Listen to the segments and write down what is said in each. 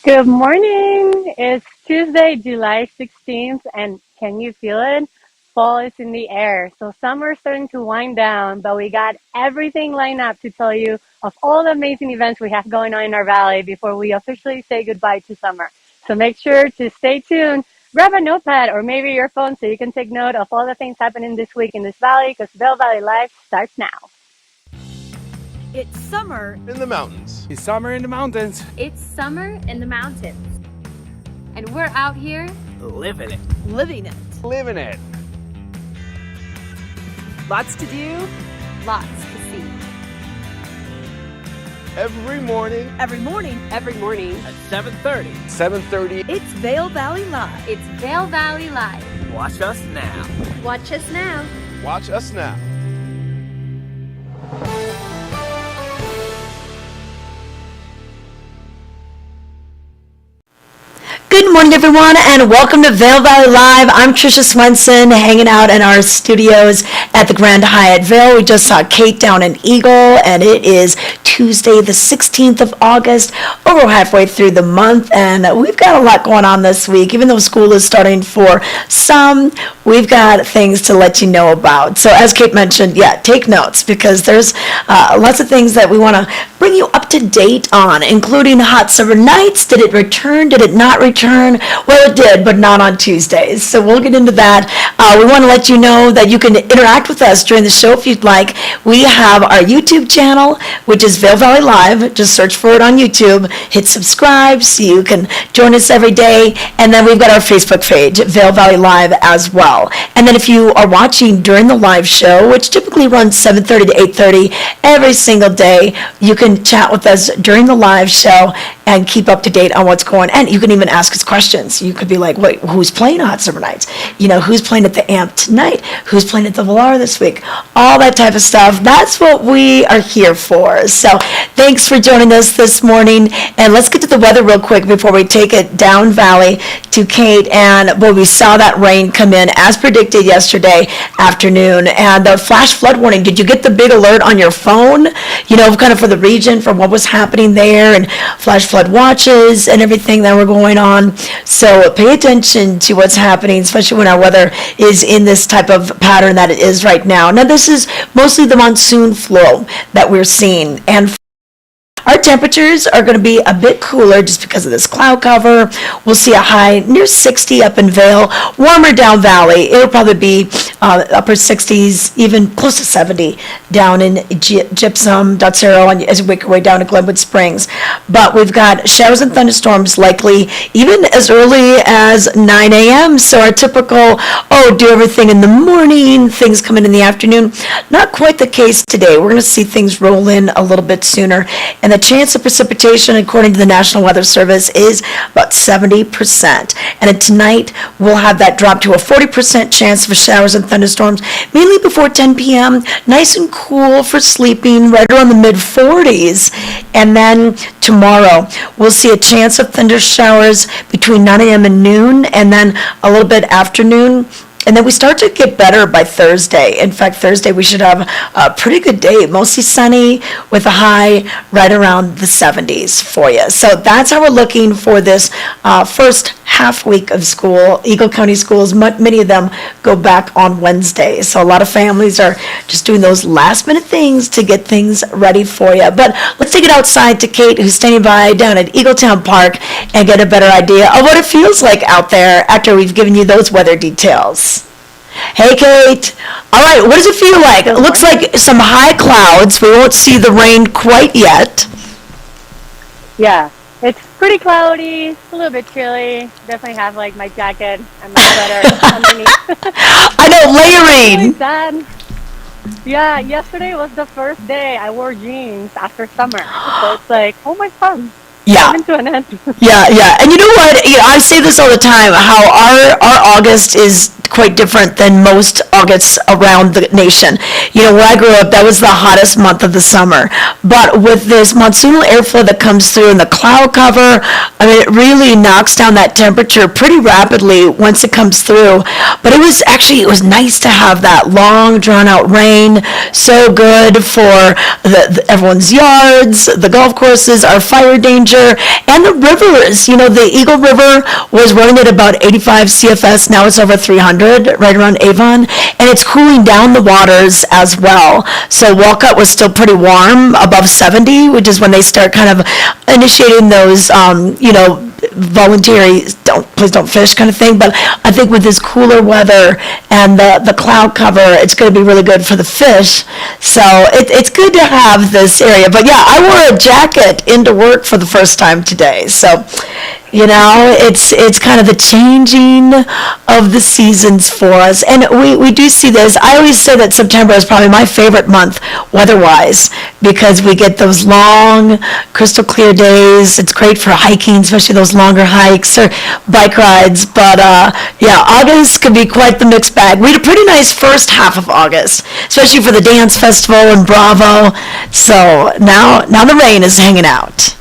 Good morning. It's Tuesday, July 16th, and can you feel it? Fall is in the air. So summer's starting to wind down, but we got everything lined up to tell you of all the amazing events we have going on in our valley before we officially say goodbye to summer. So make sure to stay tuned. Grab a notepad or maybe your phone so you can take note of all the things happening this week in this valley because Vail Valley Live starts now. It's summer in the mountains. It's summer in the mountains. It's summer in the mountains. And we're out here Living it. living it. Living it. Lots to do lots to see. Every morning. every morning. Every morning, At 7:30. 7:30. It's Vail Valley Live. it's Vail Valley Live. Watch us now. Watch us now. Watch us now. Good morning, everyone, and welcome to Vail Valley Live. I'm Trisha Swenson, hanging out in our studios at the Grand Hyatt Vail. We just saw Kate down in Eagle, and it is Tuesday, the 16th of August, over halfway through the month, and we've got a lot going on this week. Even though school is starting for some, we've got things to let you know about. So as Kate mentioned, take notes, because there's lots of things that we want to bring you up to date on, including hot summer nights. Did it return? Did it not return? Well, it did, but not on Tuesdays. So we'll get into that. We want to let you know that you can interact with us during the show if you'd like. We have our YouTube channel, which is Vail Valley Live. Just search for it on YouTube. Hit subscribe so you can join us every day. And then we've got our Facebook page, Vail Valley Live, as well. And then if you are watching during the live show, which typically runs 7:30 to 8:30 every single day, you can chat with us during the live show and keep up to date on what's going on. And you can even ask us questions. You could be like, wait, who's playing Hot Summer Nights? Who's playing at the Amp tonight? Who's playing at the Velar this week? All that type of stuff. That's what we are here for. So thanks for joining us this morning. And let's get to the weather real quick before we take it down valley to Kate. And we saw that rain come in as predicted yesterday afternoon. And the flash flood warning, did you get the big alert on your phone? Kind of for the region, for what was happening there, and flash flood watches and everything that were going on. So pay attention to what's happening, especially when our weather is in this type of pattern that it is right now. Now, this is mostly the monsoon flow that we're seeing. And our temperatures are going to be a bit cooler just because of this cloud cover. We'll see a high near 60 up in Vail. Warmer down valley. It'll probably be upper 60s, even close to 70 down in Gypsum, Dotsero, and as we make our way down to Glenwood Springs. But we've got showers and thunderstorms likely even as early as 9 a.m. So our typical, do everything in the morning, things come in the afternoon. Not quite the case today. We're going to see things roll in a little bit sooner. And the chance of precipitation, according to the National Weather Service, is about 70%. And then tonight, we'll have that drop to a 40% chance for showers and thunderstorms, mainly before 10 p.m. Nice and cool for sleeping, right around the mid-40s. And then tomorrow, we'll see a chance of thunder showers between 9 a.m. and noon, and then a little bit afternoon. And then we start to get better by Thursday. In fact, Thursday we should have a pretty good day, mostly sunny with a high right around the 70s for you. So that's how we're looking for this first half week of school. Eagle County schools, many of them go back on Wednesday. So a lot of families are just doing those last minute things to get things ready for you. But let's take it outside to Kate, who's standing by down at Eagletown Park, and get a better idea of what it feels like out there after we've given you those weather details. Hey, Kate. All right, what does it feel like? It looks like some high clouds. We won't see the rain quite yet. Yeah, it's pretty cloudy, a little bit chilly. Definitely have my jacket and my sweater underneath. I know, layering. Really sad. Yeah, yesterday was the first day I wore jeans after summer. So it's like, oh my God. Yeah. Coming to an end. Yeah. And you know what? I say this all the time, how our August is quite different than most Augusts around the nation. Where I grew up, that was the hottest month of the summer. But with this monsoonal airflow that comes through and the cloud cover, I mean, it really knocks down that temperature pretty rapidly once it comes through. But it was nice to have that long, drawn-out rain. So good for everyone's yards, the golf courses, our fire danger, and the rivers. The Eagle River was running at about 85 CFS. Now it's over 300, right around Avon. And it's cooling down the waters as well. So Walcott was still pretty warm, above 70, which is when they start kind of initiating those, voluntary please don't fish kind of thing. But I think with this cooler weather and the cloud cover, it's going to be really good for the fish. So it's good to have this area. But yeah, I wore a jacket into work for the first time today. So it's kind of the changing of the seasons for us. And we do see this. I always say that September is probably my favorite month weather-wise because we get those long, crystal clear days. It's great for hiking, especially those longer hikes or bike rides. But yeah, August could be quite the mixed bag. We had a pretty nice first half of August, especially for the dance festival in Bravo. So now the rain is hanging out.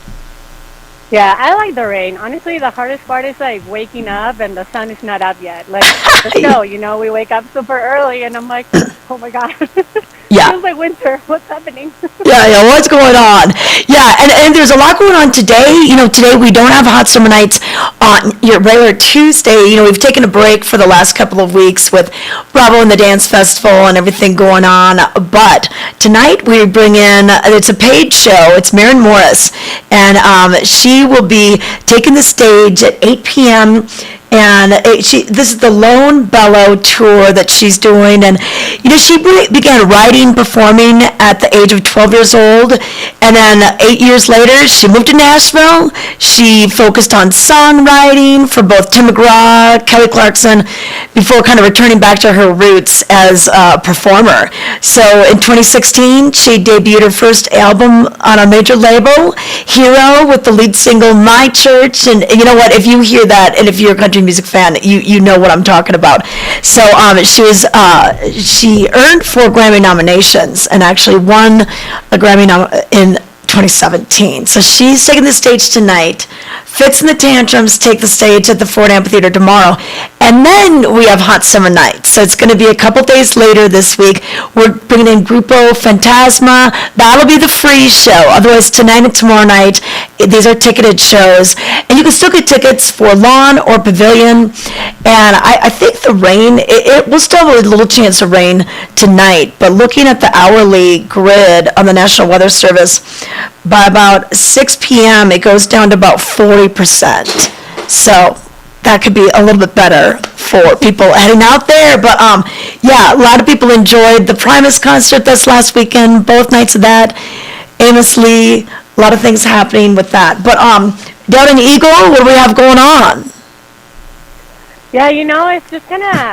Yeah, I like the rain. Honestly, the hardest part is like waking up and the sun is not up yet. Like the show, we wake up super early and I'm like, oh my God. Yeah. It feels like winter. What's happening? Yeah, what's going on? Yeah, and there's a lot going on today. Today we don't have hot summer nights on your regular Tuesday. We've taken a break for the last couple of weeks with Bravo and the Dance Festival and everything going on. But tonight we bring in, it's a paid show. It's Maren Morris. And she will be taking the stage at 8 p.m. And this is the Lone Bellow tour that she's doing. And, she began writing, performing at the age of 12 years old. And then 8 years later, she moved to Nashville. She focused on songwriting for both Tim McGraw, Kelly Clarkson, before kind of returning back to her roots as a performer. So in 2016, she debuted her first album on a major label, Hero, with the lead single, My Church. And you know what? If you hear that, and if you're a country music fan, you know what I'm talking about. So she earned 4 Grammy nominations and actually won a Grammy in 2017. So she's taking the stage tonight. Fits and the Tantrums take the stage at the Ford Amphitheater tomorrow. And then we have Hot Summer Nights. So it's going to be a couple days later this week. We're bringing in Grupo Fantasma. That'll be the free show. Otherwise, tonight and tomorrow night, these are ticketed shows. And you can still get tickets for lawn or pavilion. And I think the rain, it will still have a little chance of rain tonight. But looking at the hourly grid on the National Weather Service, by about 6 p.m., it goes down to about 40%. So that could be a little bit better for people heading out there. But yeah, a lot of people enjoyed the Primus concert this last weekend, both nights of that. Amos Lee, a lot of things happening with that. But down in Eagle, what do we have going on? Yeah, it's just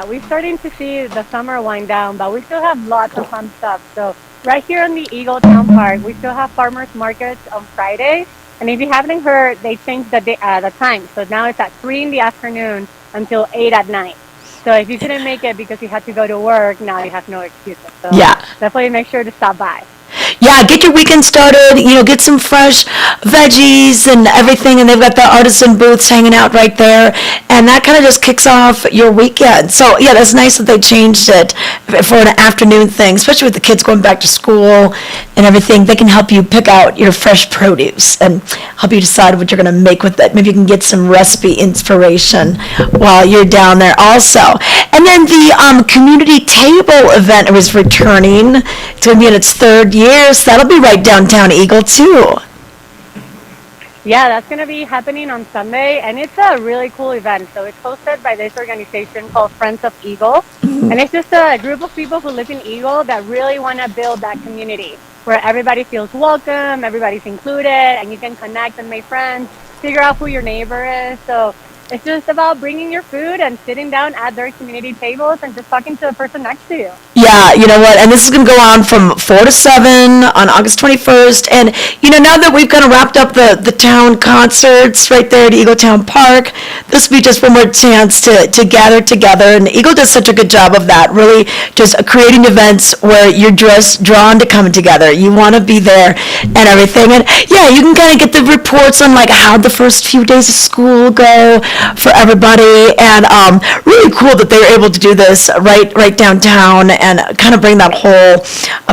we're starting to see the summer wind down, but we still have lots of fun stuff. So right here in the Eagle Town Park, we still have farmers markets on Friday. And if you haven't heard, they changed the time. So now it's at 3 in the afternoon until 8 at night. So if you couldn't make it because you had to go to work, now you have no excuses. So yeah, definitely make sure to stop by. Yeah, get your weekend started, get some fresh veggies and everything, and they've got the artisan booths hanging out right there, and that kind of just kicks off your weekend. So, yeah, that's nice that they changed it for an afternoon thing, especially with the kids going back to school and everything. They can help you pick out your fresh produce and help you decide what you're going to make with it. Maybe you can get some recipe inspiration while you're down there also. And then the community table event is returning. It's going to be in its 3rd year, so that'll be right downtown Eagle, too. Yeah, that's going to be happening on Sunday, and it's a really cool event. So it's hosted by this organization called Friends of Eagle, and it's just a group of people who live in Eagle that really want to build that community where everybody feels welcome, everybody's included, and you can connect and make friends, figure out who your neighbor is. So It's just about bringing your food and sitting down at their community tables and just talking to the person next to you. Yeah, you know what? And this is going to go on from 4 to 7 on August 21st. And, now that we've kind of wrapped up the town concerts right there at Eagle Town Park, this will be just one more chance to gather together. And Eagle does such a good job of that, really just creating events where you're just drawn to coming together. You want to be there and everything. And, yeah, you can kind of get the reports on, like, how the first few days of school go for everybody. And really cool that they were able to do this right downtown and kind of bring that whole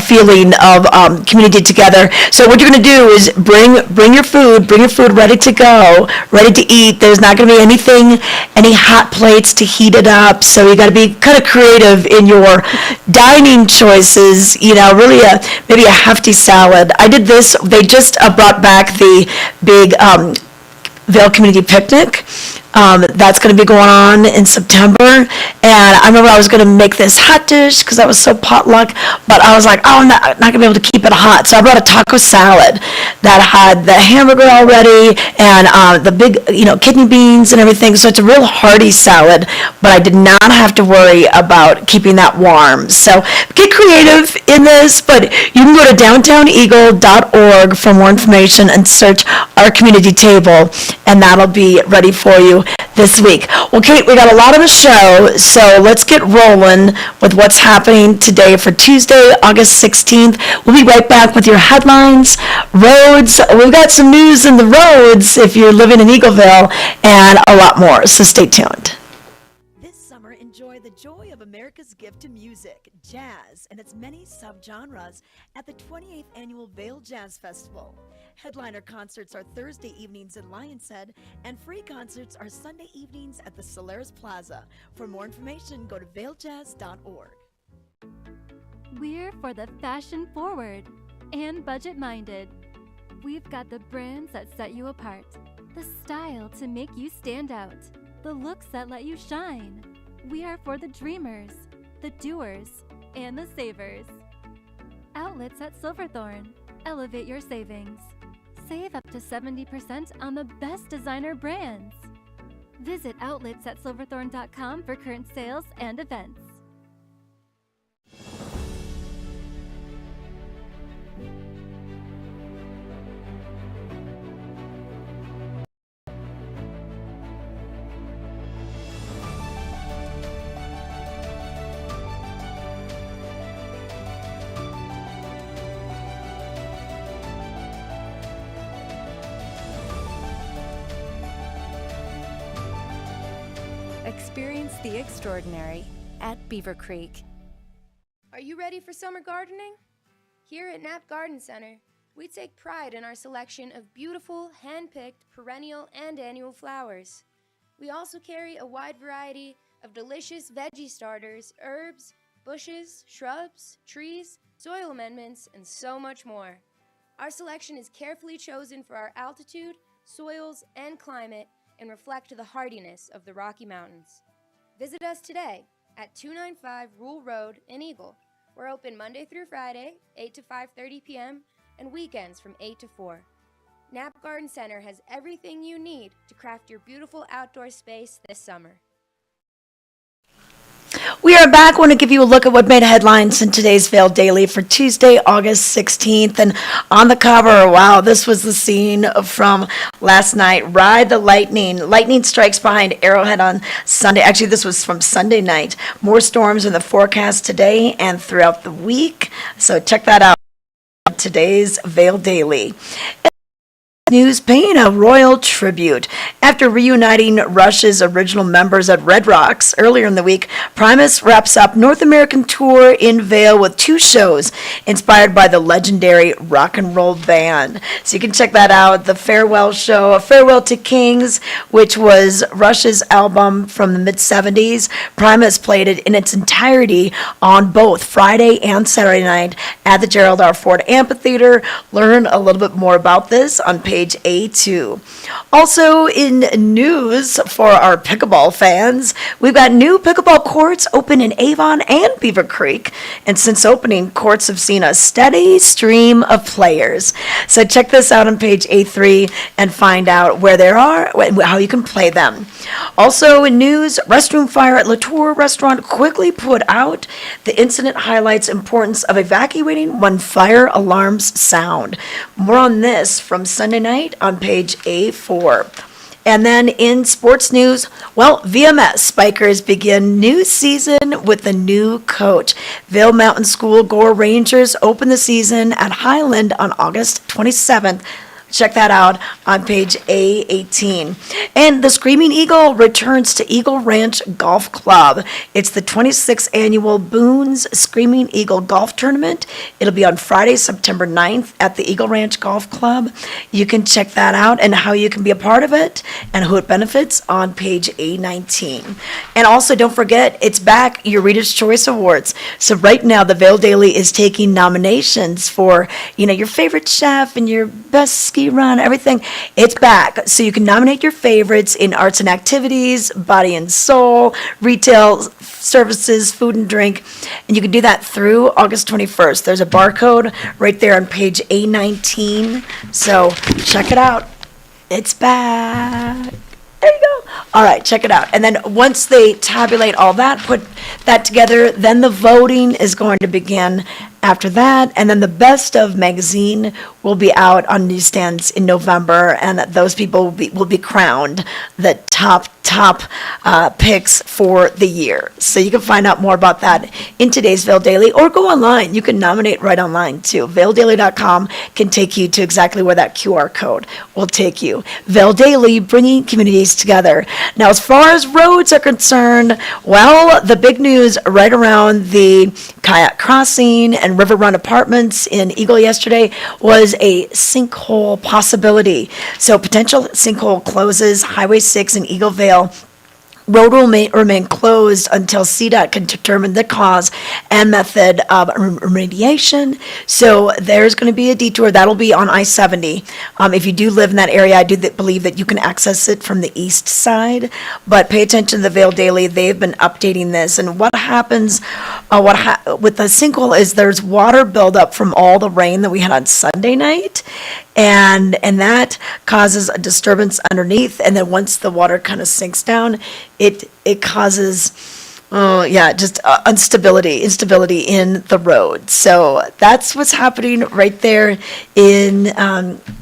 feeling of community together. So what you're going to do is bring your food ready to go, ready to eat. There's not going to be any hot plates to heat it up. So you got to be kind of creative in your dining choices. Really maybe a hefty salad. I did this. They just brought back the big Vail Community Picnic. That's going to be going on in September, and I remember I was going to make this hot dish because that was so potluck, but I was like, oh, I'm not going to be able to keep it hot, so I brought a taco salad that had the hamburger already and the big, kidney beans and everything, so it's a real hearty salad, but I did not have to worry about keeping that warm. So get creative in this, but you can go to downtowneagle.org for more information and search our community table, and that'll be ready for you this week. Well, Kate, we got a lot on the show, so let's get rolling with what's happening today for Tuesday, August 16th. We'll be right back with your headlines, roads. We've got some news in the roads if you're living in Eagleville, and a lot more, so stay tuned. This summer, enjoy the joy of America's gift to music, jazz, and its many subgenres at the 28th Annual Vail Jazz Festival. Headliner concerts are Thursday evenings in Lion's Head, and free concerts are Sunday evenings at the Solaris Plaza. For more information, go to vailjazz.org. We're for the fashion forward and budget minded. We've got the brands that set you apart, the style to make you stand out, the looks that let you shine. We are for the dreamers, the doers, and the savers. Outlets at Silverthorne. Elevate your savings. Save up to 70% on the best designer brands. Visit outlets@silverthorne.com for current sales and events. Experience the extraordinary at Beaver Creek. Are you ready for summer gardening? Here at Knapp Garden Center, we take pride in our selection of beautiful, hand-picked, perennial and annual flowers. We also carry a wide variety of delicious veggie starters, herbs, bushes, shrubs, trees, soil amendments, and so much more. Our selection is carefully chosen for our altitude, soils, and climate, and reflect the hardiness of the Rocky Mountains. Visit us today at 295 Rule Road in Eagle. We're open Monday through Friday, 8 to 5:30 p.m., and weekends from 8 to 4. Knapp Garden Center has everything you need to craft your beautiful outdoor space this summer. We are back. I want to give you a look at what made headlines in today's Vail Daily for Tuesday, August 16th. And on the cover, wow, this was the scene from last night. Ride the Lightning. Lightning strikes behind Arrowhead on Sunday. Actually, this was from Sunday night. More storms in the forecast today and throughout the week. So check that out. Today's Vail Daily. News paying a royal tribute. After reuniting Rush's original members at Red Rocks earlier in the week, Primus wraps up North American tour in Vail with 2 shows inspired by the legendary rock and roll band. So you can check that out, the farewell show, A Farewell to Kings, which was Rush's album from the mid-70s. Primus played it in its entirety on both Friday and Saturday night at the Gerald R. Ford Amphitheater. Learn a little bit more about this on page page A2. Also in news for our pickleball fans, we've got new pickleball courts open in Avon and Beaver Creek. And since opening, courts have seen a steady stream of players. So check this out on page A3 and find out where they are, how you can play them. Also in news, restroom fire at Latour Restaurant quickly put out. The incident highlights importance of evacuating when fire alarms sound. More on this from Sunday night on page A4. And then in sports news, well, VMS Spikers begin new season with a new coach. Vail Mountain School Gore Rangers open the season at Highland on August 27th. Check that out on page A18. And the Screaming Eagle returns to Eagle Ranch Golf Club. It's the 26th annual Boone's Screaming Eagle Golf Tournament. It'll be on Friday, September 9th at the Eagle Ranch Golf Club. You can check that out and how you can be a part of it and who it benefits on page A19. And also don't forget, it's back, your Reader's Choice Awards. So right now, the Vail Daily is taking nominations for, your favorite chef and your best ski run, everything. It's back. So you can nominate your favorites in arts and activities, body and soul, retail services, food and drink. And you can do that through August 21st. There's a barcode right there on page A19. So check it out. It's back. There you go. All right, check it out. And then once they tabulate all that, put that together, then the voting is going to begin after that. And then the Best of magazine will be out on newsstands in November, and those people will be crowned the top picks for the year. So you can find out more about that in today's Vail Daily, or go online. You can nominate right online too. VailDaily.com can take you to exactly where that QR code will take you. Vail Daily, bringing communities together. Now, as far as roads are concerned, well, the big news right around the kayak crossing and River Run Apartments in Eagle yesterday was a sinkhole possibility. So potential sinkhole closes Highway 6 in Eagle Vale. Road will remain closed until CDOT can determine the cause and method of remediation. So there's going to be a detour. That'll be on I-70. If you do live in that area, I do believe that you can access it from the east side. But pay attention to the Vail Daily. They've been updating this. And what happens with the sinkhole is there's water buildup from all the rain that we had on Sunday night. And that causes a disturbance underneath. And then once the water kind of sinks down, it causes, instability in the road. So that's what's happening right there in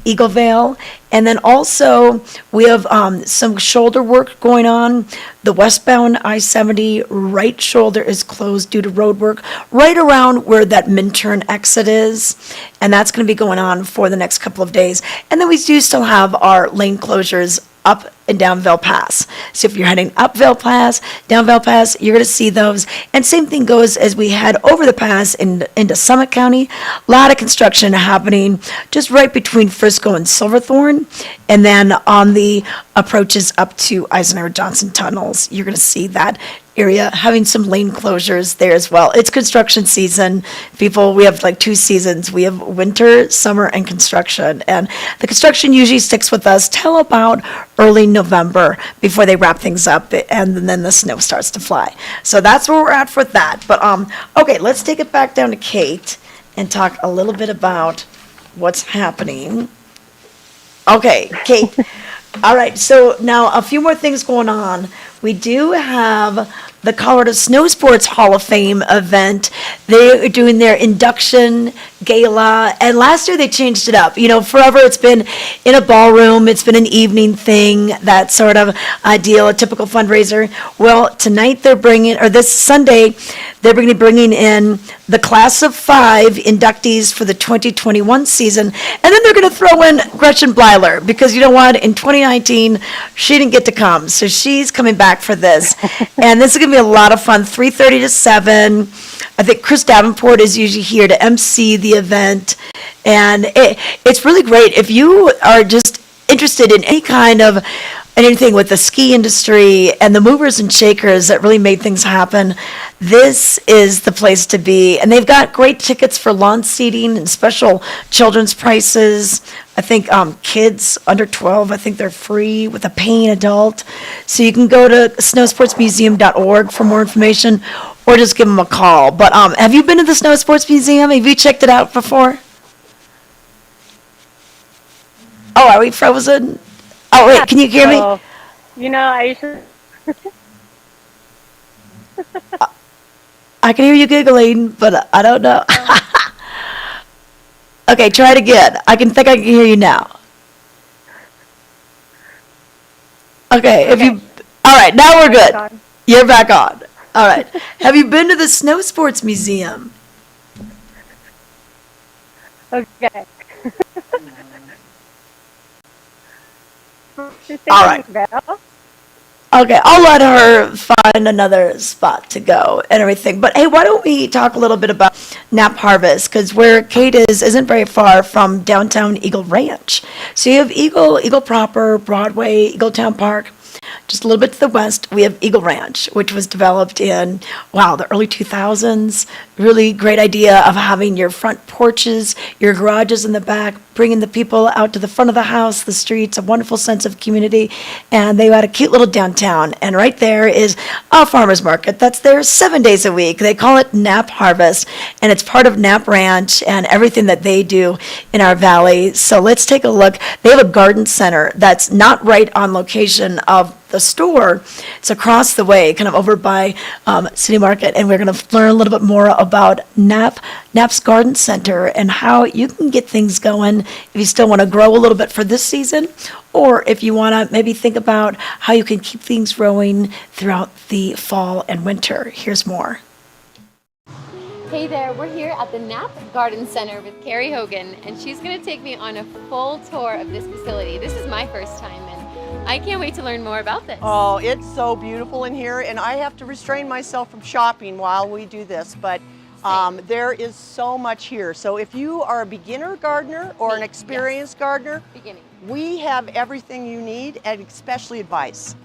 Eagle Vale. And then also, we have some shoulder work going on. The westbound I-70 right shoulder is closed due to road work right around where that Minturn exit is. And that's going to be going on for the next couple of days. And then we do still have our lane closures up and down Vail Pass. So if you're heading up Vail Pass, down Vail Pass, you're going to see those. And same thing goes as we head over the pass into Summit County. A lot of construction happening just right between Frisco and Silverthorne. And then on the approaches up to Eisenhower Johnson tunnels, you're going to see that area having some lane closures there as well. It's construction season. People, we have like two seasons. We have winter, summer, and construction. And the construction usually sticks with us till about early November before they wrap things up, and then the snow starts to fly. So that's where we're at for that. But okay, let's take it back down to Kate and talk a little bit about what's happening. Okay, Kate. All right, so now a few more things going on. We do have the Colorado Snow Sports Hall of Fame event. They are doing their induction gala, and last year they changed it up. Forever it's been in a ballroom, it's been an evening thing, that sort of deal, a typical fundraiser. Well, tonight this Sunday, they're going to be bringing in the class of 5 inductees for the 2021 season, and then they're going to throw in Gretchen Bleiler, because you know what, in 2019, she didn't get to come, so she's coming back for this. And this is going to be a lot of fun, 3:30 to 7. I think Chris Davenport is usually here to MC the event, and it's really great. If you are just interested in any kind of anything with the ski industry and the movers and shakers that really made things happen, this is the place to be. And they've got great tickets for lawn seating and special children's prices. I think kids under 12, I think they're free with a paying adult. So you can go to snowsportsmuseum.org for more information, or just give them a call. But have you been to the Snow Sports Museum? Have you checked it out before? Oh, are we frozen? Oh, wait, can you hear me? So, I usually. I can hear you giggling, but I don't know. Okay, try it again. I can hear you now. Okay, all right, now we're good. You're back on. All right. Have you been to the Snow Sports Museum? Okay. All right. Okay, I'll let her find another spot to go and everything. But hey, why don't we talk a little bit about Nap Harvest? Because where Kate is isn't very far from downtown Eagle Ranch. So you have Eagle proper, Broadway, Eagletown Park. Just a little bit to the west, we have Eagle Ranch, which was developed in, the early 2000s. Really great idea of having your front porches, your garages in the back, bringing the people out to the front of the house, the streets, a wonderful sense of community. And they had a cute little downtown. And right there is a farmer's market that's there 7 days a week. They call it Nap Harvest, and it's part of Nap Ranch and everything that they do in our valley. So let's take a look. They have a garden center that's not right on location of the store. It's across the way, kind of over by City Market, and we're going to learn a little bit more about Nap's Garden Center and how you can get things going if you still want to grow a little bit for this season, or if you want to maybe think about how you can keep things growing throughout the fall and winter. Here's more. Hey there, we're here at the Nap Garden Center with Carrie Hogan, and she's going to take me on a full tour of this facility. This is my first time, and I can't wait to learn more about this. Oh, it's so beautiful in here, and I have to restrain myself from shopping while we do this, but there is so much here. So if you are a beginner gardener or an experienced gardener, we have everything you need, and especially advice.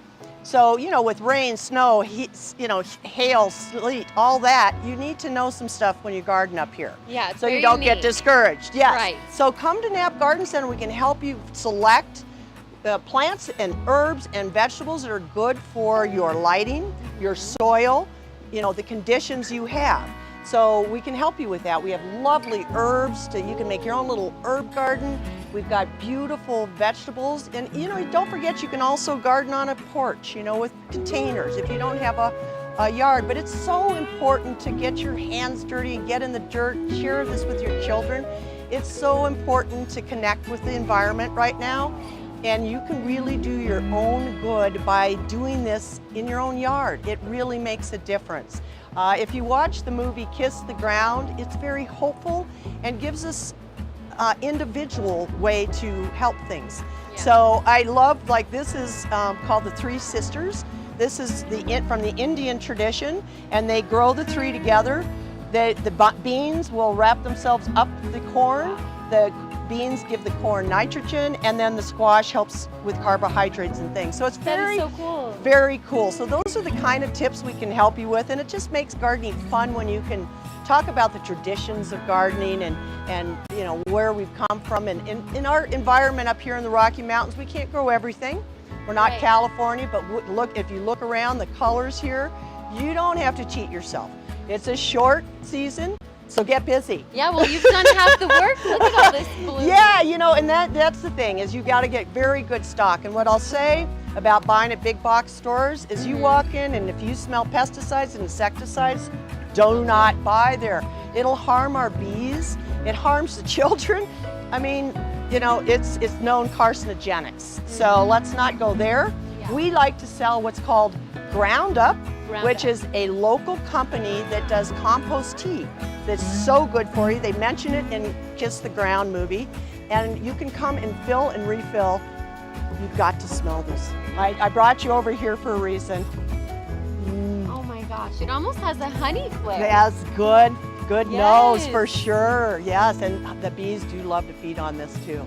So, with rain, snow, heat, hail, sleet, all that, you need to know some stuff when you garden up here. Yeah, it's so very you don't unique. get discouraged. Yes. Right. So come to Nap Garden Center. We can help you select the plants and herbs and vegetables that are good for your lighting, your soil, the conditions you have. So we can help you with that. We have lovely herbs you can make your own little herb garden. We've got beautiful vegetables, and don't forget you can also garden on a porch, with containers if you don't have a yard. But it's so important to get your hands dirty and get in the dirt, share this with your children. It's so important to connect with the environment right now. And you can really do your own good by doing this in your own yard. It really makes a difference. If you watch the movie Kiss the Ground, it's very hopeful and gives us individual way to help things. Yeah. So I love, this is called the Three Sisters. This is from the Indian tradition, and they grow the tree together. The beans will wrap themselves up the corn. The beans give the corn nitrogen, and then the squash helps with carbohydrates and things. So it's very, so cool. Very cool. So those are the kind of tips we can help you with, and it just makes gardening fun when you can talk about the traditions of gardening and where we've come from. And in our environment up here in the Rocky Mountains, we can't grow everything. We're not California, but if you look around the colors here, you don't have to cheat yourself. It's a short season. So get busy. Yeah, well, you've done half the work. Look at all this bloom. Yeah, and that's the thing, is you got to get very good stock. And what I'll say about buying at big box stores is you walk in, and if you smell pesticides and insecticides, do not buy there. It'll harm our bees. It harms the children. I mean, it's known carcinogenics. So let's not go there. Yeah. We like to sell what's called Ground Up, which is a local company that does compost tea that's so good for you. They mention it in Kiss the Ground movie, and you can come and fill and refill. You've got to smell this. I brought you over here for a reason. Oh my gosh, it almost has a honey flavor. Yes, good nose for sure. Yes, and the bees do love to feed on this too.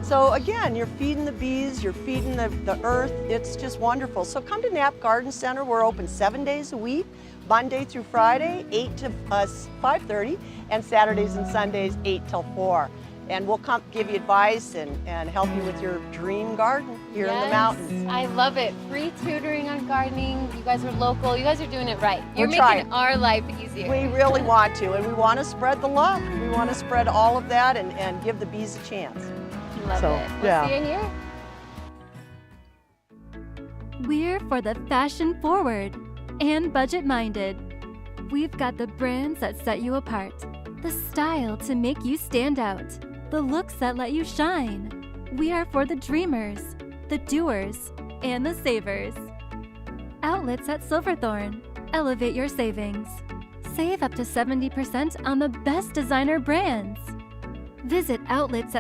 So again, you're feeding the bees, you're feeding the earth. It's just wonderful. So come to Knapp Garden Center. We're open 7 days a week, Monday through Friday, 8 to 5:30, and Saturdays and Sundays, 8 till 4. And we'll come give you advice and help you with your dream garden here in the mountains. I love it. Free tutoring on gardening. You guys are local. You guys are doing it right. You're We're making trying. our life easier. We really want to, and we want to spread the love. We want to spread all of that and give the bees a chance. Love So, it. We'll yeah. see you here. We're for the fashion forward and budget minded. We've got the brands that set you apart, the style to make you stand out, the looks that let you shine. We are for the dreamers, the doers, and the savers. Outlets at Silverthorne. Elevate your savings. Save up to 70% on the best designer brands. Visit outlets at